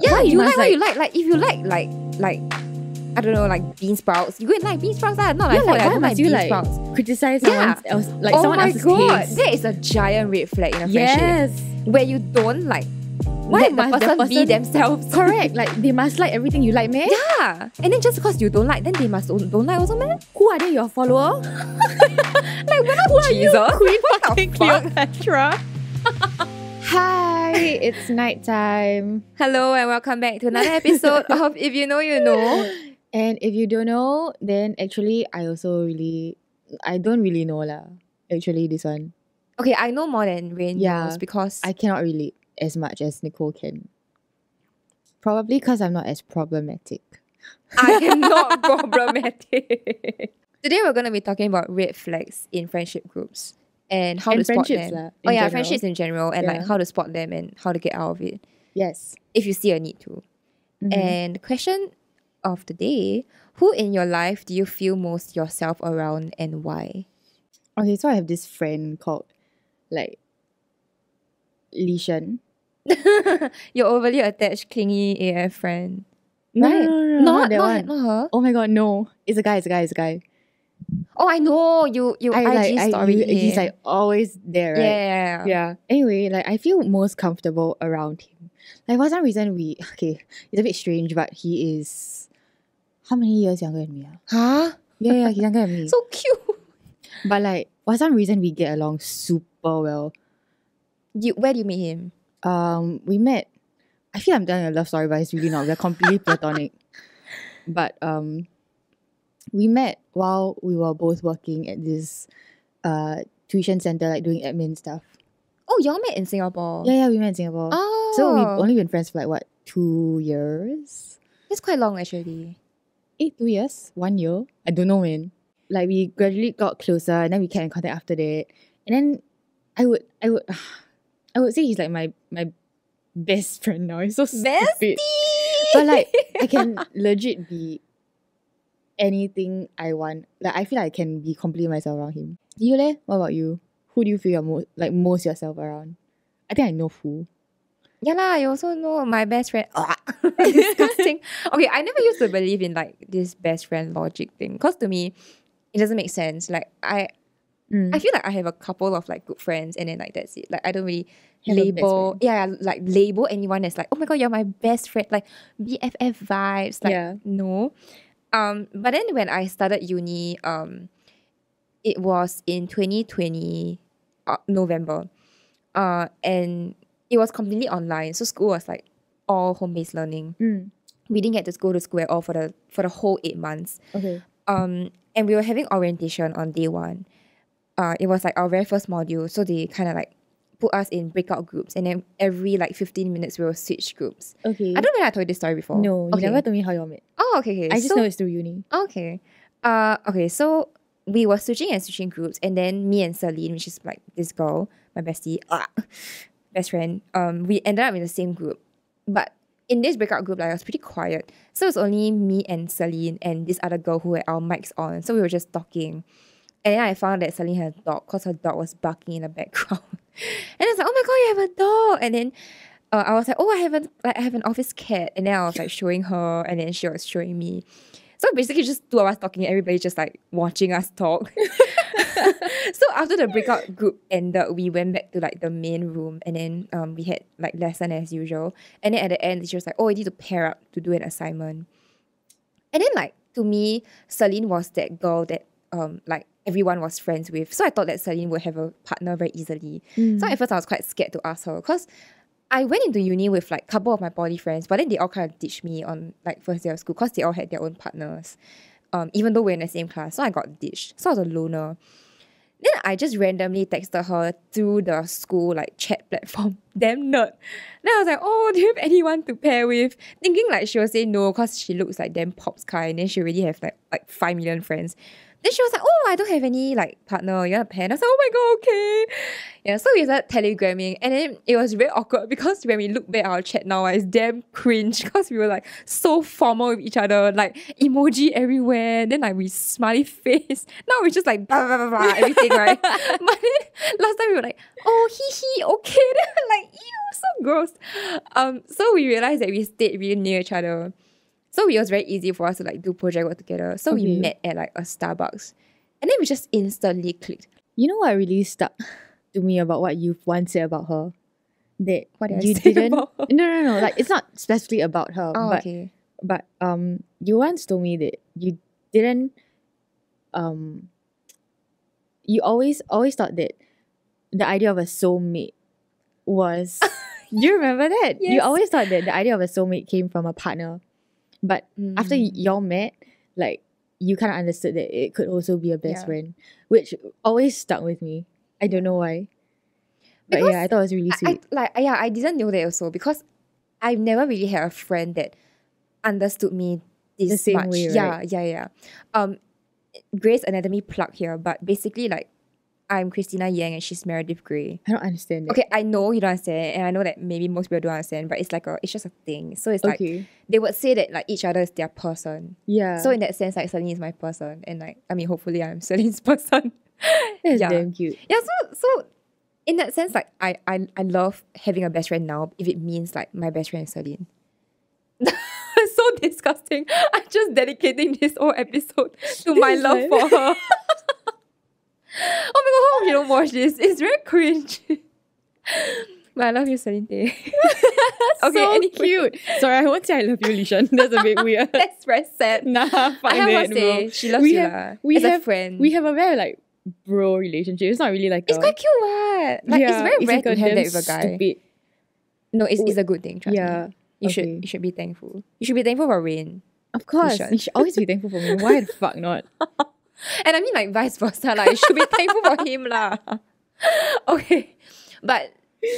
Yeah, you like must what you like. Like if you like I don't know, like bean sprouts, you go and like bean sprouts. Not my fault. I why don't must like you bean like sprouts. criticize someone else, like Oh someone my else's god, taste? that is a giant red flag in a Yes. friendship where you don't like Why let the must the person be person- themselves. Correct. Like they must like everything you like, man. Yeah, and then just because you don't like, then they must don't like also, man. Who are they? Your follower? Like we're not Jesus. Queen What the fucking fuck? Cleopatra. Hi, it's nighttime. Hello and welcome back to another episode of If You Know, You Know. And if you don't know, then actually I don't really know lah. Actually, this one Okay, I know more than Rain knows because I cannot relate as much as Nicole can. Probably because I'm not as problematic. I am not problematic. Today we're going to be talking about red flags in friendship groups and how to spot friendships them. in general. Friendships in general and like Yeah. how to spot them and how to get out of it Yes. if you see a need to. And the question of the day, who in your life do you feel most yourself around and why? Okay, so I have this friend called like Li Shen. Your overly attached, clingy AF friend. No, Right? no, no, Not that one. not her. Oh my god, no. It's a guy. Oh, I know. You IG story. He's like always there, right? Yeah. Anyway, like I feel most comfortable around him. Like for some reason it's a bit strange, but he is how many years younger than me? Huh? Yeah, he's younger than me. So cute. But like for some reason we get along super well. Where do you meet him? We met. I feel I'm telling a love story, but it's really not. We're completely platonic. But we met while we were both working at this tuition center, like doing admin stuff. Oh, y'all met in Singapore. Yeah, we met in Singapore. Oh. So we've only been friends for like what, 2 years? That's quite long actually. 2 years? 1 year? I don't know when. Like we gradually got closer and then we kept in contact after that. And then I would say he's like my best friend now. It's so stupid. Bestie! But like I can legit be anything I want. Like I feel like I can be completely myself around him. You leh? What about you? Who do you feel you're most yourself around? I think I know who. Yeah lah, you also know my best friend. Disgusting. Okay, I never used to believe in like this best friend logic thing. Because to me, it doesn't make sense. Like I feel like I have a couple of like good friends and then like that's it. Like I don't really Have a best label anyone as like, oh my god, you're my best friend. Like BFF vibes. Like no. But then when I started uni, it was in 2020 November. And it was completely online. So school was like all home-based learning. We didn't get to go to school at all for the whole 8 months. Okay. And we were having orientation on day 1. It was like our very first module. So they kind of like put us in breakout groups. And then every like 15 minutes we will switch groups. Okay. I don't know if I told you this story before. No, you never told me how you all met. Oh, okay. I just know it's through uni. Okay. Okay, so we were switching groups, and then me and Celine, which is like this girl, my bestie, best friend, we ended up in the same group. But in this breakout group, like, it was pretty quiet. So it was only me and Celine and this other girl who had our mics on. So we were just talking. And then I found that Celine had a dog because her dog was barking in the background. And I was like, oh my god, you have a dog. And then I was like, oh, I have an office cat. And then I was like showing her, and then she was showing me. So basically just 2 of us talking, everybody just like watching us talk. So after the breakout group ended, we went back to like the main room, and then we had like lesson as usual. And then at the end, she was like, oh, we need to pair up to do an assignment. And then like to me, Celine was that girl that like everyone was friends with. So I thought that Celine would have a partner very easily. So at first I was quite scared to ask her because I went into uni with like a couple of my poly friends, but then they all kind of ditched me on like first day of school because they all had their own partners, even though we're in the same class. So I got ditched. So I was a loner. Then I just randomly texted her through the school like chat platform. Damn nerd. Then I was like, oh, do you have anyone to pair with? Thinking like she will say no because she looks like damn pops kind and then she already have like 5 million friends. Then she was like, oh, I don't have any like partner. You want a pen? I was like, oh my god, okay. Yeah, so we started telegramming, and then it was very awkward because when we look back at our chat now, it's damn cringe because we were like so formal with each other, like emoji everywhere. Then like we smiley face. Now we just like blah blah blah blah everything, right? But then last time we were like, oh hee okay. Then like ew, so gross. So we realized that we stayed really near each other. So it was very easy for us to like do project work together. So we met at like a Starbucks. And then we just instantly clicked. You know what really stuck to me about what you once said about her? That What did I you say didn't about her? No. Like it's not specifically about her. Oh, but okay. but you once told me that you didn't you always thought that the idea of a soulmate was do you remember that? You Yes. always thought that the idea of a soulmate came from a partner. But after y'all met, like you kind of understood that it could also be a best friend, which always stuck with me. I don't know why. But Because yeah, I thought it was really sweet. I didn't know that also because I've never really had a friend that understood me this The same much. way, right? Yeah. Grey's Anatomy plug here, but basically like I'm Christina Yang and she's Meredith Grey. I don't understand that. Okay, I know you don't understand, and I know that maybe most people don't understand, but it's like it's just a thing. So it's like they would say that like each other is their person. Yeah. So in that sense, like Celine is my person, and like I mean, hopefully I'm Celine's person. That's yeah. damn cute. Yeah. So in that sense, like I love having a best friend now if it means like my best friend is Celine. It's so disgusting. I'm just dedicating this whole episode to my love for her. Oh my god, I hope you don't watch this. It's very cringe. But I love you, Celine Tay. Okay, so anyway. Cute. Sorry, I won't say I love you, Lishan. That's a bit weird. That's very sad. Nah, fine. I have to say, she loves you as a friend. We have a very like bro relationship. It's not really like it's quite cute, what? Like it's very rare to have that with a guy. Stupid. No, it's a good thing, trust me. You okay. should be thankful. You should be thankful for rain. Of course. You should always be thankful for me. Why the fuck not? And I mean like vice versa, like you should be thankful for him lah. Okay. But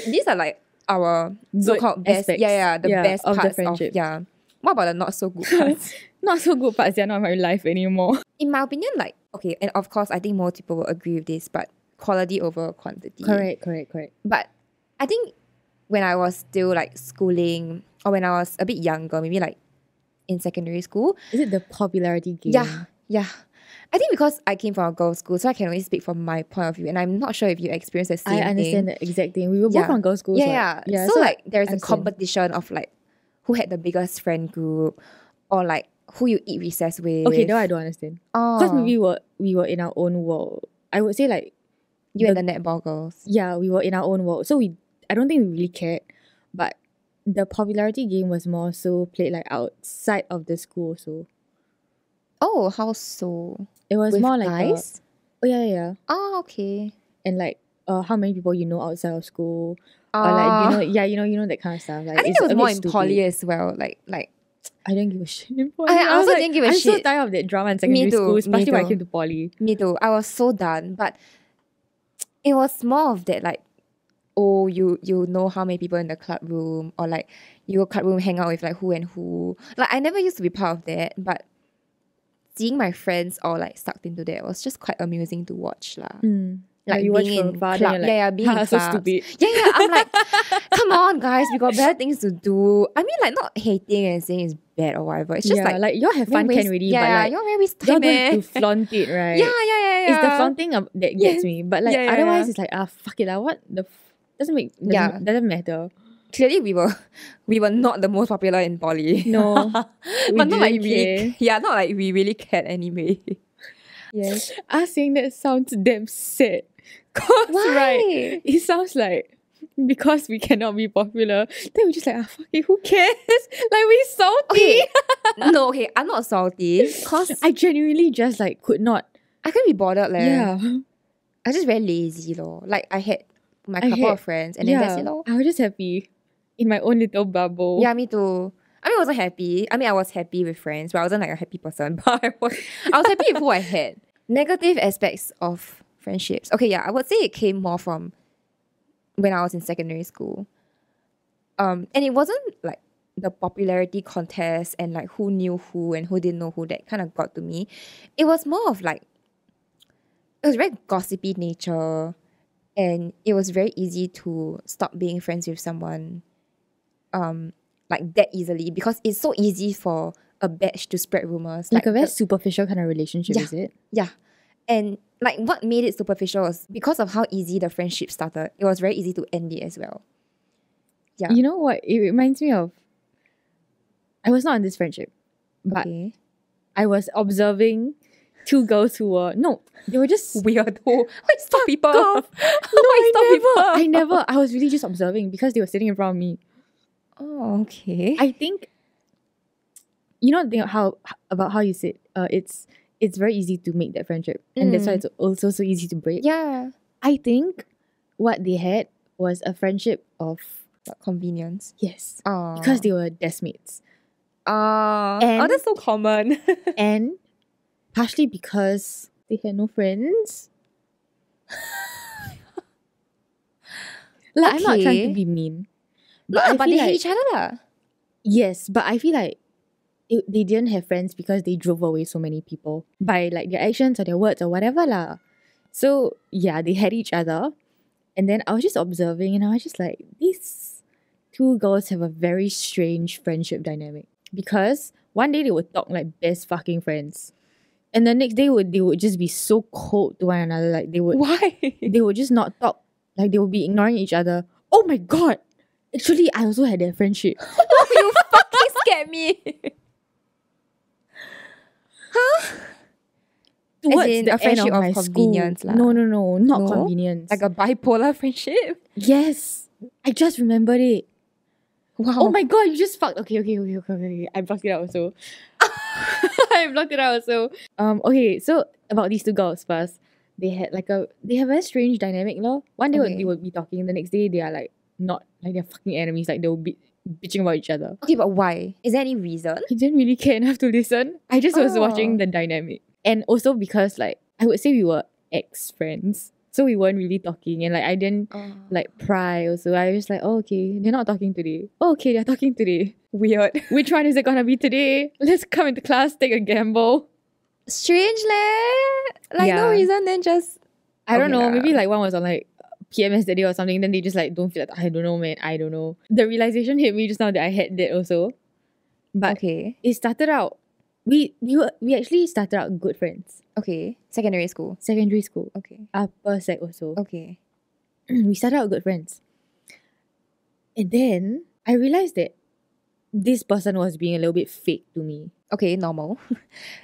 these are like our so-called best aspects. The best of parts the friendship. of What about the not so good parts? Not so good parts, they're not my life anymore. In my opinion, like okay, and of course I think most people will agree with this, but quality over quantity. Correct. But I think when I was still like schooling or when I was a bit younger, maybe like in secondary school. Is it the popularity game? Yeah. I think because I came from a girls' school, so I can only speak from my point of view, and I'm not sure if you experienced the same thing. I understand the exact thing. We were both from girls' schools. Yeah. So like there's a competition of like who had the biggest friend group or like who you eat recess with. Okay, no, I don't understand. Because maybe we were in our own world. I would say like you and the netball girls. Yeah, we were in our own world. So I don't think we really cared. But the popularity game was more so played like outside of the school. So oh, how so? It was with more like guys? Yeah. Oh, okay. And like how many people you know outside of school. Or like you know that kind of stuff. Like I think it's it was more in stupid. poly as well. Like I didn't give a shit in poly. I also didn't give a shit. I'm so tired of that drama in secondary school, especially when I came to poly. Me too. I was so done. But it was more of that like, oh, you know how many people in the club room, or like your club room hang out with like who and who. Like I never used to be part of that, but seeing my friends all like sucked into that was just quite amusing to watch lah. Like you watch being from in far, club, then you're like, being in so clubs. stupid. Yeah. I'm like, come on, guys, we got better things to do. I mean, like not hating and saying it's bad or whatever. It's just like y'all have fun can already, but like you're very waste y'all time, going to flaunt it, right? Yeah. It's the flaunting that gets me. But like otherwise, it's like fuck it lah. What the doesn't matter. Clearly, we were not the most popular in poly. No, but not like not like we really cared anyway. Yes, us saying that sounds damn sad. Cause right, it sounds like because we cannot be popular, then we're just like fuck it, who cares? Like we salty. Okay, I'm not salty. Cause I genuinely just like could not. I can't be bothered, like. Yeah, I just very lazy, lor. Like I had my couple of friends, and then that's it, lor. I was just happy in my own little bubble. Yeah, me too. I mean, I wasn't happy. I mean, I was happy with friends, but I wasn't like a happy person. But I was happy with who I had. Negative aspects of friendships. Okay, yeah, I would say it came more from when I was in secondary school. And it wasn't like the popularity contest and like who knew who and who didn't know who that kind of got to me. It was more of like it was very gossipy nature, and it was very easy to stop being friends with someone like that easily, because it's so easy for a batch to spread rumors. Like a very superficial kind of relationship, Yeah. is it? Yeah. And like what made it superficial was because of how easy the friendship started. It was very easy to end it as well. Yeah. You know what? It reminds me of, I was not in this friendship, but Okay. I was observing two girls who were, no, they were just Weird. Why stop people? off. Why I never, I was really just observing because they were sitting in front of me. Oh, okay. I think, you know, about how you said, it's very easy to make that friendship, and that's why it's also so easy to break. Yeah. I think what they had was a friendship of, What, convenience. yes, Oh. because they were deskmates, Oh, And- that's so common. and partially because they had no friends. Like, I'm not trying to Okay. be mean, But, I but feel they hate like- each other lah. yes, but I feel like they didn't have friends because they drove away so many people by like their actions or their words or whatever lah. So yeah, they had each other, and then I was just observing, and I was just like, these two girls have a very strange friendship dynamic, because one day they would talk like best fucking friends, and the next day they would just be so cold to one another. Like they would Why? they would just not talk. Like they would be ignoring each other. Oh my god! Actually, I also had that friendship. You fucking scared me. Towards in the a friendship end of of my convenience school. lah. No, not No? convenience. Like a bipolar friendship. yes, I just remembered it. Wow. Oh my god, you just fucked. Okay. I blocked it out also. I blocked it out also. Okay, so about these two girls first, they have a very strange dynamic, no? One day Okay. they would be talking, the next day they are like not, like they're fucking enemies, like they'll be bitching about each other. Okay, but why? Is there any reason? I didn't really care enough to listen. I just was Oh. watching the dynamic. And also because like I would say we were ex-friends. So we weren't really talking, and like I didn't like pry also. I was like, oh, okay, they're not talking today. Oh, okay, they're talking today. Weird. Which one is it gonna be today? Let's come into class, take a gamble. Strange leh. Like no Yeah. reason, then just I don't Okay know, lah. maybe like one was on like PMS that day or something, then they just like don't feel like, I don't know, man, I don't know. The realization hit me just now that I had that also. But okay. it started out, we actually started out good friends. Okay. Secondary school. Secondary school, Okay. upper sec also. Okay. We started out good friends. And then I realized that this person was being a little bit fake to me. Okay, normal.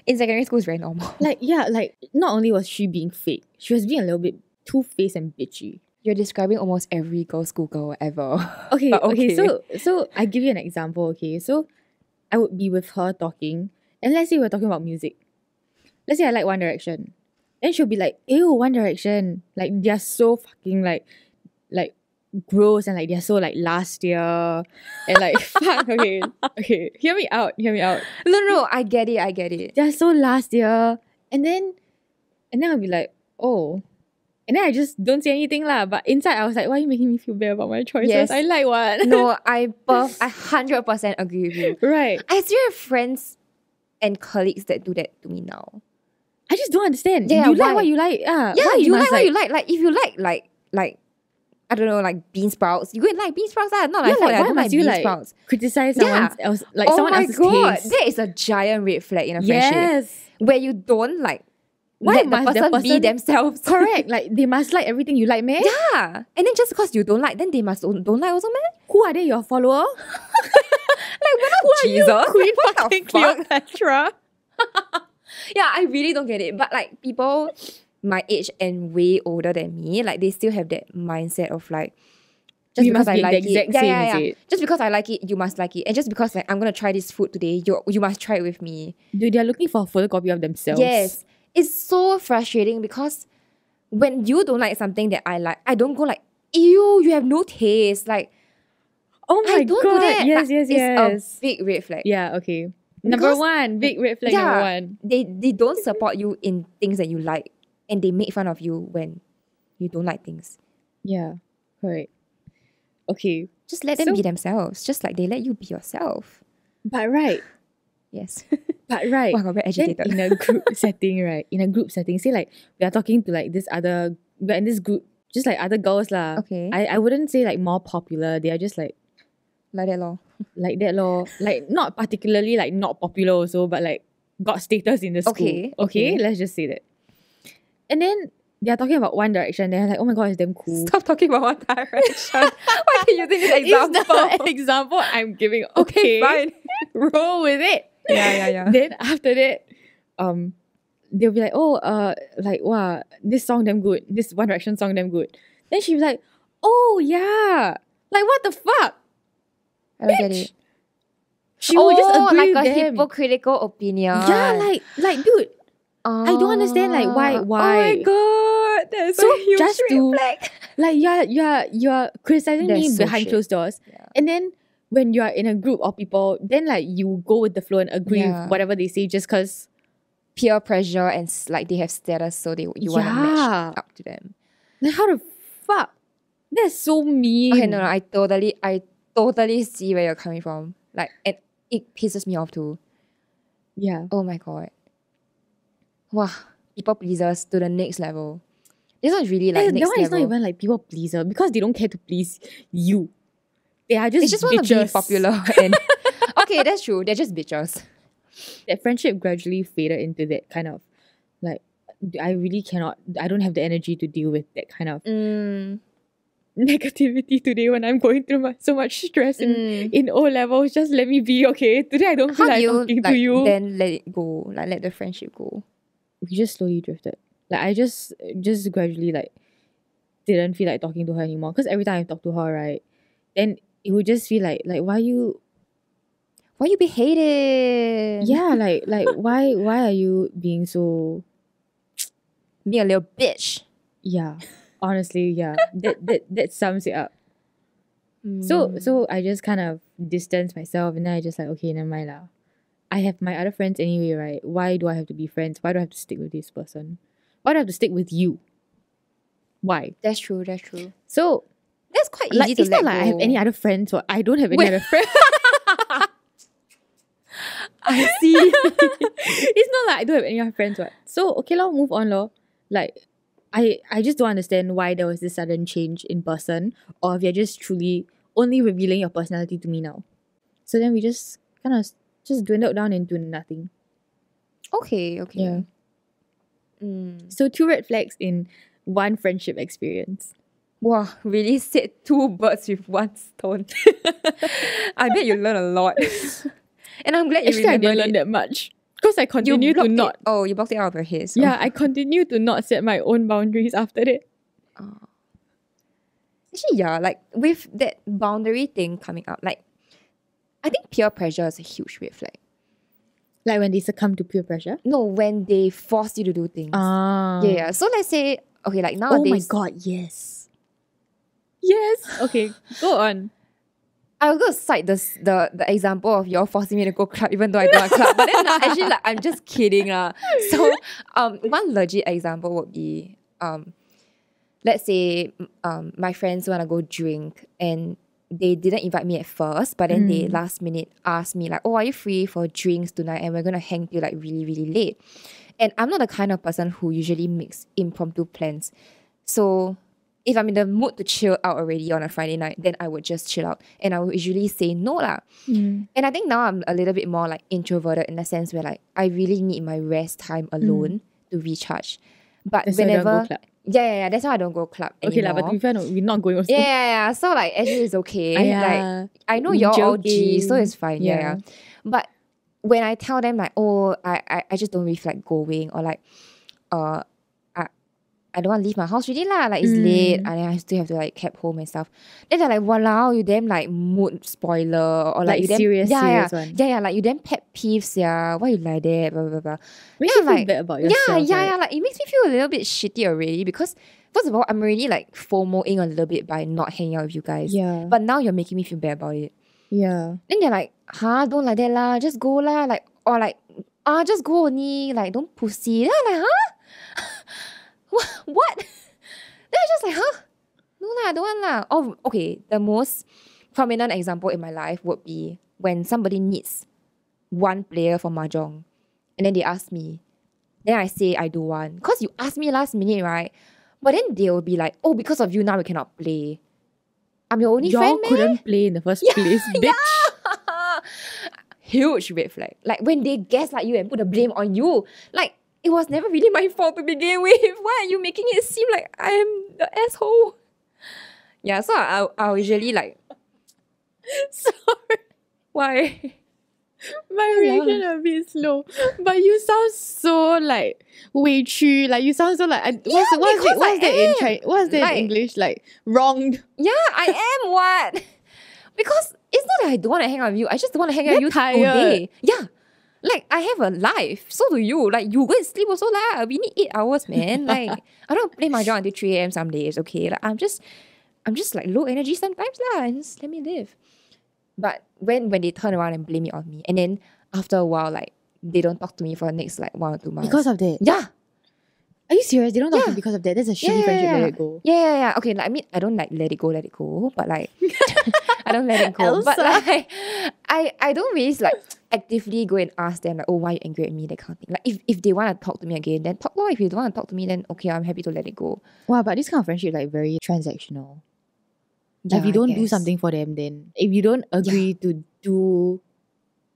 In secondary school, it's very normal. Like, yeah, like not only was she being fake, she was being a little bit two-faced and bitchy. You're describing almost every girl school girl ever. Okay, But okay. okay. So I give you an example. Okay, so I would be with her talking, and let's say we're talking about music. Let's say I like One Direction, and she'll be like, "Ew, One Direction! Like they're so fucking like gross, and like they're so like last year, and like fuck." Okay. Hear me out. No, I get it. They're so last year, and then I'll be like, oh. And then I just don't say anything lah. But inside I was like, why are you making me feel bad about my choices? Yes. I like what? No, I 100% agree with you. Right. I still have friends and colleagues that do that to me now. I just don't understand. Yeah, you why? like what you like. Yeah, why you must like what you like. Like if you like I don't know, like bean sprouts, you go and like bean sprouts. Not Yeah, like, like, I why don't like must you bean like sprouts. criticize Yeah. someone else, like Oh someone my else's god, taste? that is a giant red flag in a friendship. Yes. Where you don't like Why let must the the person be person- themselves. Correct. Like they must like everything you like, man. Yeah. And then just because you don't like, then they must don't like also, man. Who are they? Your follower? Like we're not Jesus. Queen What the fucking fuck? Cleopatra. Yeah, I really don't get it. But like people my age and way older than me, like they still have that mindset of like just We because must I be the like it. exact same, is it? Just because I like it, you must like it. And just because like I'm gonna try this food today, you must try it with me. Dude, they're looking for a photocopy of themselves. Yes. It's so frustrating because when you don't like something that I like, I don't go like, ew, you have no taste. Like Oh my I don't god. do that. Yes, Like, yes. It's a big red flag. Yeah, okay. Number Because- one, big red flag number one. They don't support you in things that you like, and they make fun of you when you don't like things. Yeah, correct. Okay, Just let them So- be themselves. Just like they let you be yourself. but right, Yes. But right, Wow, I got very then agitated. in a group setting, right? In a group setting, say like we are talking to like we're in this group, just like other girls lah. Okay. I wouldn't say like more popular. They are just like Like that lor. that lor. Like not particularly like not popular also, but like got status in the school. Okay, okay. Let's just say that. And then they are talking about One Direction. They're like, oh my god, it's damn cool. Stop talking about One Direction. Why keep using this example? It's the example I'm giving. Okay, fine. roll with it. Yeah. Then after that, they'll be like, oh, like wow, this song damn good. This One Direction song damn good. Then she'll be like, oh yeah, like what the fuck? I don't get it. She will just agree like with a them. hypocritical opinion. Yeah, like dude, I don't understand like why. Oh my god, that's So a huge just red to- flag. Like you're criticizing That's me so behind shit. closed doors, Yeah. and then when you are in a group of people, then like you go with the flow and agree Yeah. with whatever they say just because. Peer pressure and like they have status, so you want to Yeah. match up to them. Like how the fuck? That's so mean. Okay, no, I totally see where you're coming from. Like, and it pisses me off too. Yeah. Oh my god. Wow, people pleasers to the next level. This one's really like That next one is not level. even like people pleaser because they don't care to please you. They are just They just want to be bitches. popular. And okay, that's true. They're just bitches. That friendship gradually faded into that kind of like I really cannot. I don't have the energy to deal with that kind of negativity today when I'm going through so much stress in O levels. Just let me be, okay? Today I don't feel How do like you talking like to you. then let it go? Like let the friendship go. We just slowly drifted. Like I just gradually like didn't feel like talking to her anymore. Because every time I talk to her, right, then it would just feel like why you be hated? yeah like why are you being so Be a little bitch. yeah honestly yeah that sums it up. So I just kind of distance myself and then I just like okay never mind lah. I have my other friends anyway, right? Why do I have to be friends? Why do I have to stick with this person? Why do I have to stick with you? Why? That's true. So That's quite easy like to it's let not like I have go. any other friends or I don't have any Wait. other friends. I see. It's not like I don't have any other friends, what? So okay lor, move on lor. Like I just don't understand why there was this sudden change in person, or if you're just truly only revealing your personality to me now. So then we just kind of just dwindled down into nothing. Okay. Yeah. Mm. So 2 red flags in one friendship experience. Wow, really said 2 birds with 1 stone. I bet you learn a lot. And I'm glad you Actually, I remembered didn't learn it. that much because I continue to blocked not. it. Oh, you blocked it out of your head. So. Yeah, I continue to not set my own boundaries after that. Actually, yeah, like with that boundary thing coming up, like I think peer pressure is a huge red flag. Like when they succumb to peer pressure. No, when they force you to do things. Yeah. So let's say, okay, like Oh nowadays. my god, yes. Yes. Okay, go on. I was going to cite the example of you forcing me to go club even though I don't want club. But then actually like I'm just kidding. So one legit example would be let's say my friends want to go drink and they didn't invite me at first, but then they last minute asked me like, oh, are you free for drinks tonight? And we're going to hang till like really, really late. And I'm not the kind of person who usually makes impromptu plans. So if I'm in the mood to chill out already on a Friday night, then I would just chill out. And I would usually say no lah. And I think now I'm a little bit more like introverted in the sense where like I really need my rest time alone to recharge. But That's why I don't whenever... go club. Yeah, that's why I don't go club anymore. Okay lah, but to be fair, no, we're not going also. Yeah. So like actually it's okay. Aiya, Like I know you're all G, so joking. it's fine. Yeah. Yeah. But when I tell them like, oh, I just don't really feel like going, or like I don't want to leave my house really lah. Like it's late and I still have to like cab home and stuff. Then they're like, walao, you damn like mood spoiler, or like, Like you damn serious one. Yeah, like you damn pet peeves, yeah. Why you like that? Blah blah blah. Makes Then you I'm feel bad about yourself. right? Yeah. Like it makes me feel a little bit shitty already because first of all, I'm already like FOMOing a little bit by not hanging out with you guys. Yeah. But now you're making me feel bad about it. Yeah. Then they're like, huh, don't like that lah, just go lah. Like, or like, just go only. Like, don't pussy. Then I'm like, huh? What? Then I just like, huh? No lah, I don't want lah. Oh, okay. The most prominent example in my life would be when somebody needs one player for mahjong, and then they ask me, then I say I don't want. Because you asked me last minute, right? But then they will be like, oh, because of you now we cannot play. I'm your only Y'all friend, man. couldn't play in the first place, bitch. Huge red flag. Like when they gaslight you and put the blame on you. Like it was never really my fault to begin with. Why are you making it seem like I am the asshole? Yeah, so I'll usually like, Sorry. why? My reaction a bit slow. But you sound so like 委屈. Like you sound so like what's that in English? Like wronged. Yeah, I am what? Because it's not that I don't want to hang out with you. I just don't want to hang out with you tired. today. Yeah. Like I have a life. So do you. Like you go and sleep also lah. We need 8 hours, man. Like I don't play mahjong until 3 a.m. some days, okay? Like I'm just like low energy sometimes lah. Just let me live. But when they turn around and blame it on me, and then after a while, like they don't talk to me for the next like 1 or 2 months. Because of that? Yeah. Are you serious? They don't talk to you because of that? That's a shitty friendship, let it go. Yeah. Okay, like I mean I don't like let it go, but like I don't let it go. Elsa. But like I don't really like actively go and ask them like, oh, why you angry at me, that kind of thing. Like if they want to talk to me again, then talk. If you don't want to talk to me, then okay, I'm happy to let it go. Wow, but this kind of friendship like very transactional. Yeah, if you don't do guess. something for them, then if you don't agree to do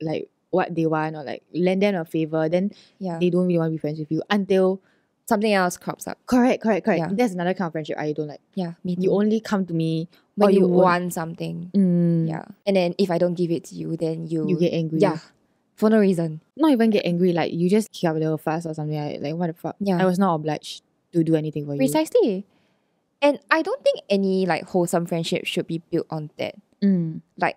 like what they want or like lend them a favor, then they don't really want to be friends with you until something else crops up. Correct. Yeah. That's another kind of friendship I don't like. Yeah, me too. You only come to me when or you want something. Mm. Yeah. And then if I don't give it to you, then you get angry. Yeah. For no reason. Not even get angry, like you just kick up a little fuss or something like what the fuck. Yeah. I was not obliged to do anything for you. Precisely. And I don't think any like wholesome friendship should be built on that. Like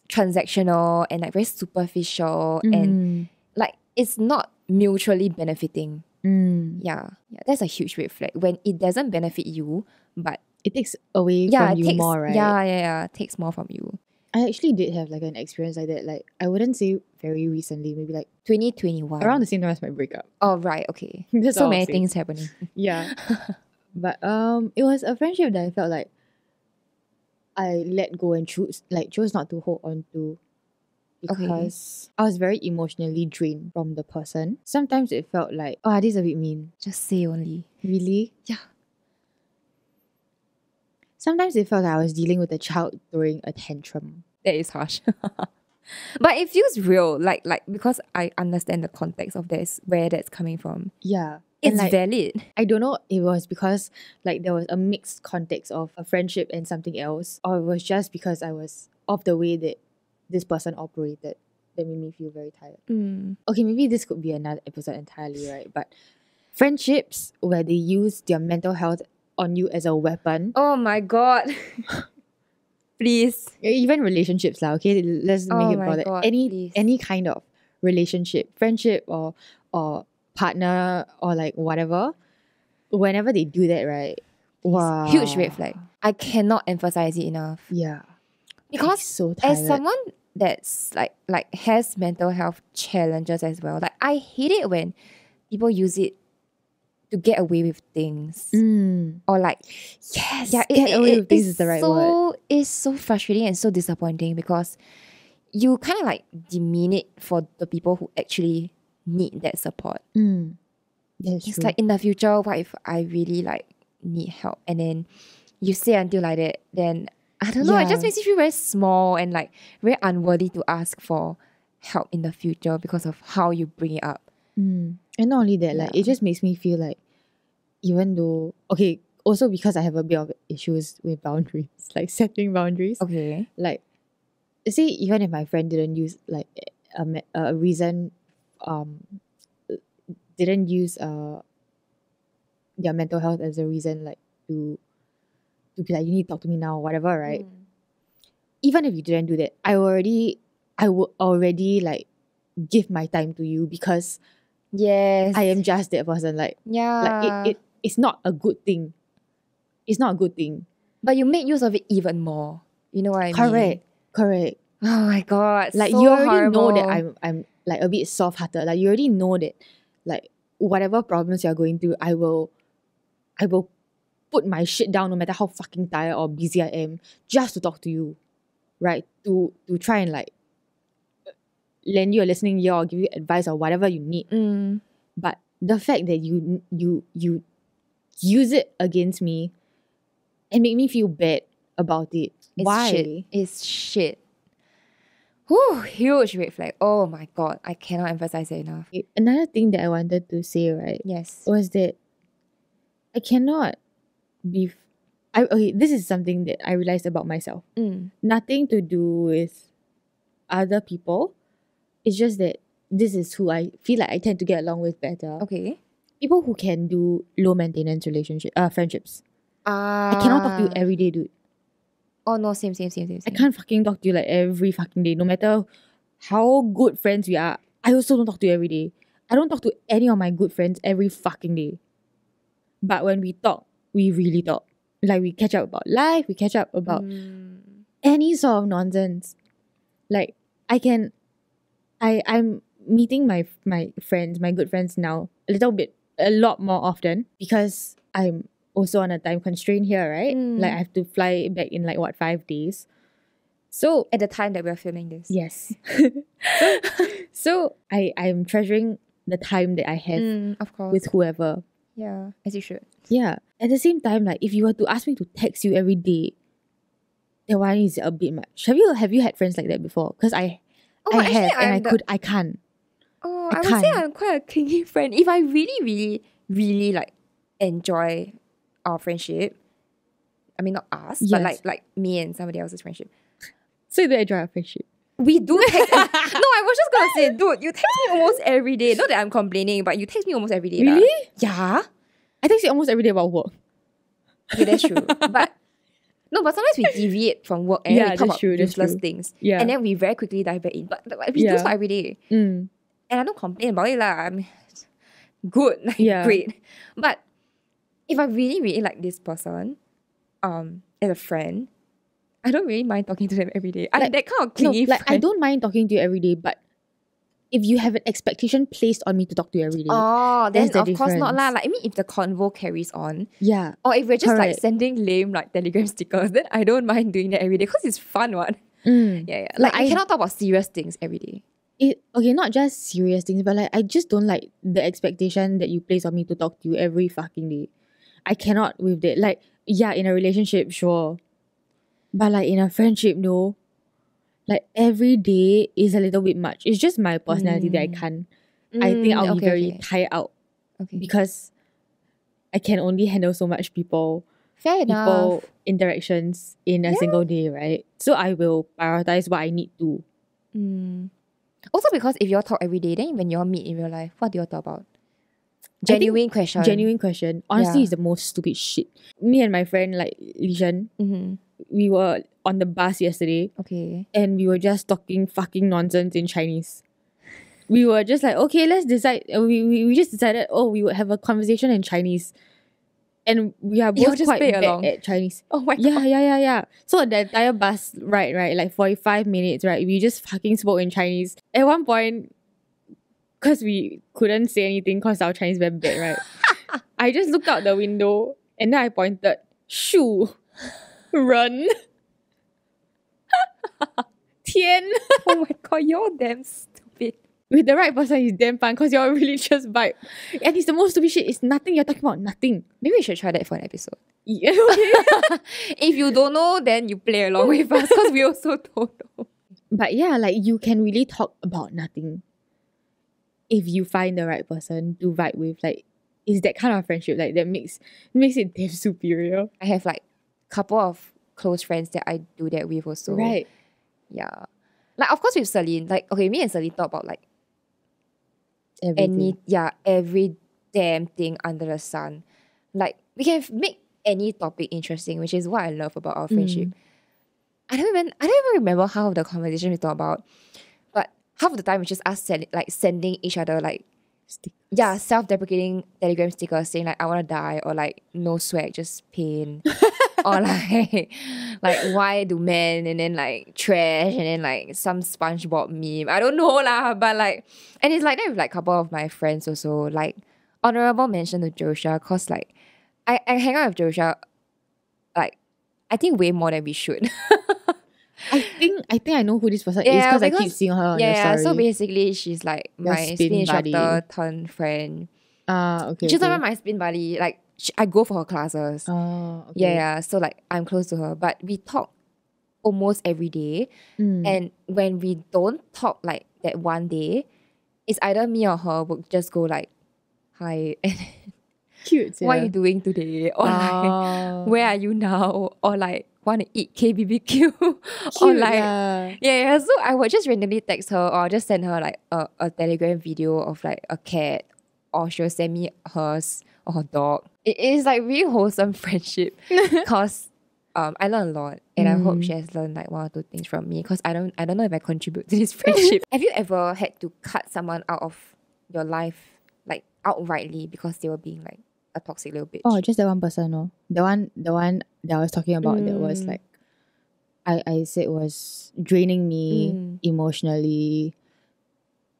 transactional and like very superficial and like it's not mutually benefiting. Yeah, that's a huge red flag when it doesn't benefit you, but it takes away from you more, right? Yeah, takes more from you. I actually did have like an experience like that. Like I wouldn't say very recently, maybe like 2021. around the same time as my breakup. Oh right, okay. That's so all many I'll say. things happening. Yeah. But it was a friendship that I felt like I let go and chose not to hold on to because I was very emotionally drained from the person. Sometimes it felt like, oh, this is a bit mean. Just say only. Really? Yeah. Sometimes it felt like I was dealing with a child throwing a tantrum. That is harsh. But it feels real, like because I understand the context of this, where that's coming from. Yeah. It's like, valid. I don't know it was because like there was a mixed context of a friendship and something else, or it was just because I was of the way that this person operated that made me feel very tired. Okay, maybe this could be another episode entirely, right? But friendships where they use their mental health on you as a weapon. Oh my god. Please. Even relationships lah, okay? Let's make it about it. Any kind of relationship, friendship or partner or like whatever, whenever they do that, right? Wow. Huge red flag. I cannot emphasize it enough. Yeah. Because so tired. As someone that's like has mental health challenges as well, like I hate it when people use it to get away with things. Or like get away with things is the right word. It's so frustrating and so disappointing because you kind of like demean it for the people who actually need that support. It's true. like in the future, what if I really like need help and then you say until like that, then I don't know, it just makes you feel very small and like very unworthy to ask for help in the future because of how you bring it up. And not only that, like it just makes me feel like even though also because I have a bit of issues with boundaries, like setting boundaries. Okay. Like say even if my friend didn't use like a reason didn't use their mental health as a reason like to be like, you need to talk to me now or whatever, right? Even if you didn't do that, I would already like give my time to you because I am just that person. Like it's not a good thing. It's not a good thing. But you make use of it even more. You know what I mean? Correct. Oh my god. Like so you already horrible. know that I'm like a bit soft hearted. Like you already know that like whatever problems you're going through, I will put my shit down no matter how fucking tired or busy I am just to talk to you. Right? To try and like lend you a listening ear or give you advice or whatever you need. But the fact that you use it against me and make me feel bad about it. Why? It's shit. Whew, huge red flag. Oh my god, I cannot emphasize it enough. Another thing that I wanted to say, right, Yes. was that I cannot be. Okay, this is something that I realized about myself. Nothing to do with other people. It's just that this is who I feel like I tend to get along with better. Okay. People who can do low maintenance friendships. I cannot talk to you every day, dude. Oh no, same. I can't fucking talk to you like every fucking day. No matter how good friends we are, I also don't talk to you every day. I don't talk to any of my good friends every fucking day. But when we talk, we really talk. Like we catch up about life, we catch up about any sort of nonsense. Like I'm meeting my friends, my good friends now a lot more often because I'm also on a time constraint here, right? Like I have to fly back in 5 days. So at the time that we're filming this. Yes. so I'm treasuring the time that I have of course. with whoever. Yeah, as you should. Yeah. At the same time, like if you were to ask me to text you every day, that one is a bit much. Have you had friends like that before? Because I have and I can't. Oh, I would say I'm quite a clingy friend. If I really, really, really like enjoy our friendship, I mean not us, but like me and somebody else's friendship. So you don't enjoy our friendship? We do text. No, I was just gonna say, dude, you text me almost every day. Not that I'm complaining, but you text me almost every day. Really? Yeah. I text you almost every day about work. Okay, that's true. But sometimes we deviate from work and then we talk about useless things. Yeah. And then we very quickly dive back in. But we do so every day. And I don't complain about it. I'm good. Great. But if I really, really like this person, as a friend, I don't really mind talking to them every day. I'm that kind of clingy friend. I don't mind talking to you every day, but if you have an expectation placed on me to talk to you every day, then of course not lah. Like I mean, if the convo carries on, or if we're just like sending lame like Telegram stickers, then I don't mind doing that every day because it's fun, one. Yeah. Like I cannot talk about serious things every day. Okay, not just serious things, but like I just don't like the expectation that you place on me to talk to you every fucking day. I cannot with that. Like, yeah, in a relationship, sure. But like in a friendship, no. Like every day is a little bit much. It's just my personality that I can't. I think I'll be very tired out. Okay. Because I can only handle so much people interactions in a single day, right? So I will prioritize what I need to. Also because if you all talk every day, then when you all meet in real life, what do you all talk about? Genuine question. Honestly, it's the most stupid shit. Me and my friend, like Lishan, we were on the bus yesterday. Okay. And we were just talking fucking nonsense in Chinese. We were just like, okay, let's decide. We just decided, we would have a conversation in Chinese. And we are both quite bad at Chinese. Oh my god. Yeah. So the entire bus ride, right, like 45 minutes, right, we just fucking spoke in Chinese. At one point, because we couldn't say anything because our Chinese very bad, right? I just looked out the window and then I pointed, "Shu, run." Tian. Oh my god, you're damn stupid. With the right person, he's damn fun because you're a religious vibe. And it's the most stupid shit. It's nothing you're talking about. Nothing. Maybe we should try that for an episode. Yeah, okay. If you don't know, then you play along with us because we also don't know. But yeah, like you can really talk about nothing if you find the right person to vibe with. Like, it's that kind of friendship like that makes it damn superior. I have like a couple of close friends that I do that with also. Right. Yeah. Like, of course with Celine, like, okay, me and Celine talk about like everything. Every damn thing under the sun. Like, we can make any topic interesting, which is what I love about our friendship. I don't even remember half of the conversation we talk about, but half of the time it's just us sending each other like stickers. Self-deprecating Telegram stickers saying like I want to die, or like no swag, just pain. Or like why do men, and then like trash, and then like some SpongeBob meme. I don't know lah, but like, and it's like that with like a couple of my friends also. Like, honorable mention to Joshua, cause like I hang out with Joshua like I think way more than we should. I think I know who this person is because I keep seeing her on your story. So basically she's like Your my spin spin buddy. instructor turned friend. Okay. She's not okay. even my spin buddy. Like I go for her classes. Okay. Yeah. So like I'm close to her, but we talk almost every day. And when we don't talk like that one day, it's either me or her would just go like, "Hi," and Cute. what are you doing today? Or like, where are you now? Or like, want to eat KBBQ? Or like, yeah. So I would just randomly text her or just send her like a Telegram video of like a cat, or she'll send me hers or her dog. It is like really wholesome friendship because I learn a lot, and I hope she has learned like one or two things from me because I don't know if I contribute to this friendship. Have you ever had to cut someone out of your life like outrightly because they were being like a toxic little bitch? Oh, just that one person, no. The one that I was talking about that was like I said was draining me emotionally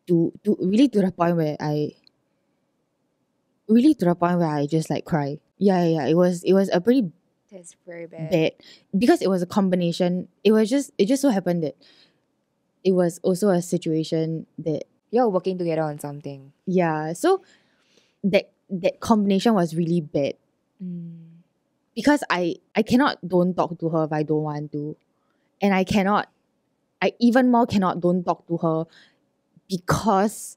to really to the point where I just like cry. Yeah. It was a pretty That's very bad. bad because it was a combination. It just so happened that it was also a situation that You're working together on something. yeah. So that combination was really bad because I cannot don't talk to her if I don't want to, and I even more cannot don't talk to her because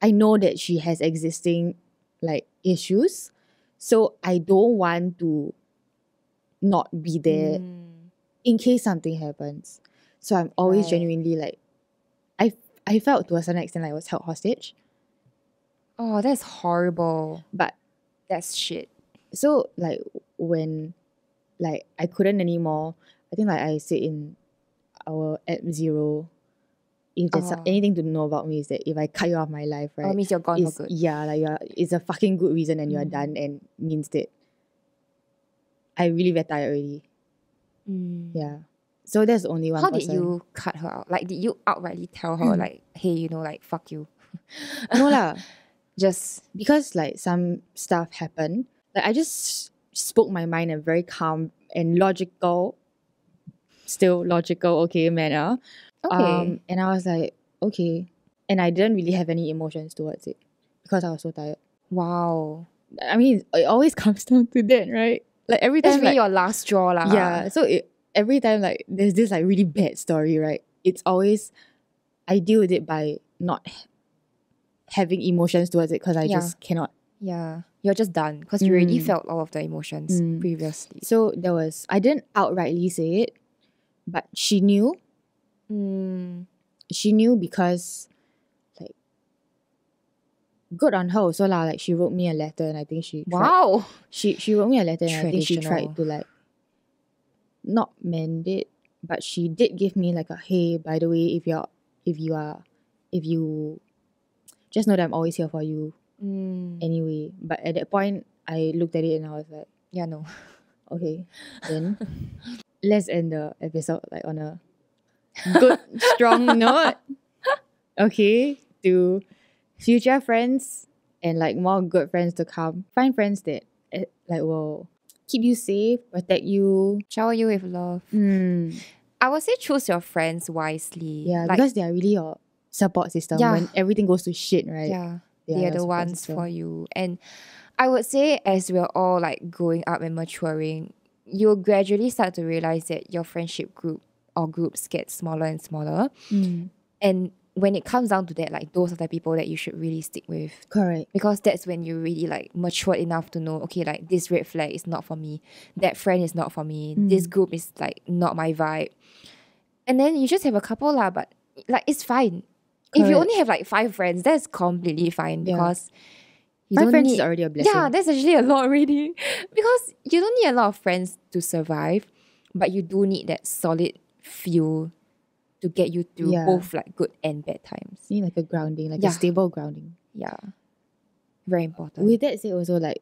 I know that she has existing like issues, so I don't want to not be there in case something happens. So I'm always genuinely like I felt to a certain extent like I was held hostage. Oh, that's horrible. But that's shit. So like when like I couldn't anymore, I think like I said in our app 0, if there's anything to know about me is that if I cut you off my life, right? Means you're gone for good. Yeah, like it's a fucking good reason and you're done, and means that I really very tired already. Yeah. So there's only one person. How did you cut her out? Like, did you outrightly tell her like, hey, you know, like, fuck you? No lah. Just because like some stuff happened. Like I just spoke my mind in a very calm and logical, manner. okay. And I was like, okay. And I didn't really have any emotions towards it because I was so tired. Wow. I mean, it always comes down to that, right? Like every time, that's really like, your last straw lah. Yeah. So every time like there's this like really bad story, right? It's always I deal with it by not having emotions towards it because I just cannot. Yeah. You're just done because you already felt all of the emotions previously. So I didn't outrightly say it, but she knew. She knew because like good on her so lah. Like she wrote me a letter and I think she tried, she wrote me a letter and I think she tried to like not mend it, but she did give me like a hey, by the way, if you just know that I'm always here for you anyway. But at that point I looked at it and I was like, yeah, no. Okay, then let's end the episode like on a good strong note. Okay, to future friends and like more good friends to come, find friends that like will keep you safe, protect you, shower you with love. I would say choose your friends wisely. Yeah, like, because they are really your support system when everything goes to shit, right? Yeah, they are the ones for you. And I would say as we're all like growing up and maturing, you'll gradually start to realize that your friendship group or groups get smaller and smaller. And when it comes down to that, like those are the people that you should really stick with. Correct. Because that's when you really like matured enough to know, okay, like this red flag is not for me. That friend is not for me. This group is like not my vibe. And then you just have a couple lah, but like it's fine. Correct. If you only have like 5 friends, that's completely fine because you 5 don't friends need, is already a blessing. Yeah, that's actually a lot already. Because you don't need a lot of friends to survive, but you do need that solid few to get you through both like good and bad times. You need like a grounding, like a stable grounding. Yeah. Very important. With that said also like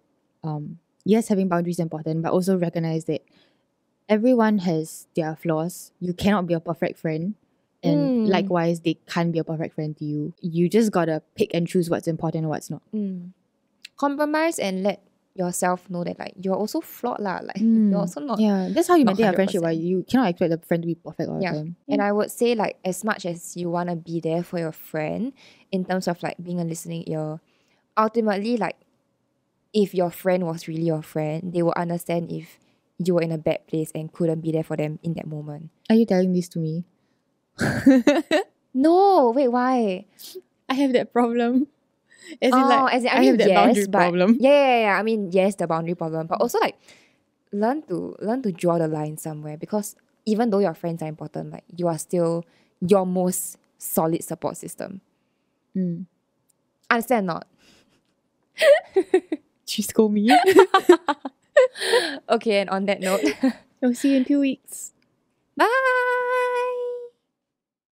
yes, having boundaries is important, but also recognize that everyone has their flaws. You cannot be a perfect friend. And likewise, they can't be a perfect friend to you. You just gotta pick and choose what's important and what's not. Compromise and let yourself know that like you're also flawed lah. Like you're also not. Yeah, that's how you not maintain a friendship, 100%. right? You cannot expect the friend to be perfect all the Yeah. time. And I would say like as much as you want to be there for your friend in terms of like being a listening ear, ultimately like if your friend was really your friend, they will understand if you were in a bad place and couldn't be there for them in that moment. Are you telling this to me? No, wait, why? I have that problem. As in, I mean, have that yes, boundary but problem. yeah. I mean, yes, the boundary problem, but also like learn to draw the line somewhere, because even though your friends are important, like you are still your most solid support system. Understand or not? She scold me. Okay, and on that note, I'll see you in 2 weeks. bye.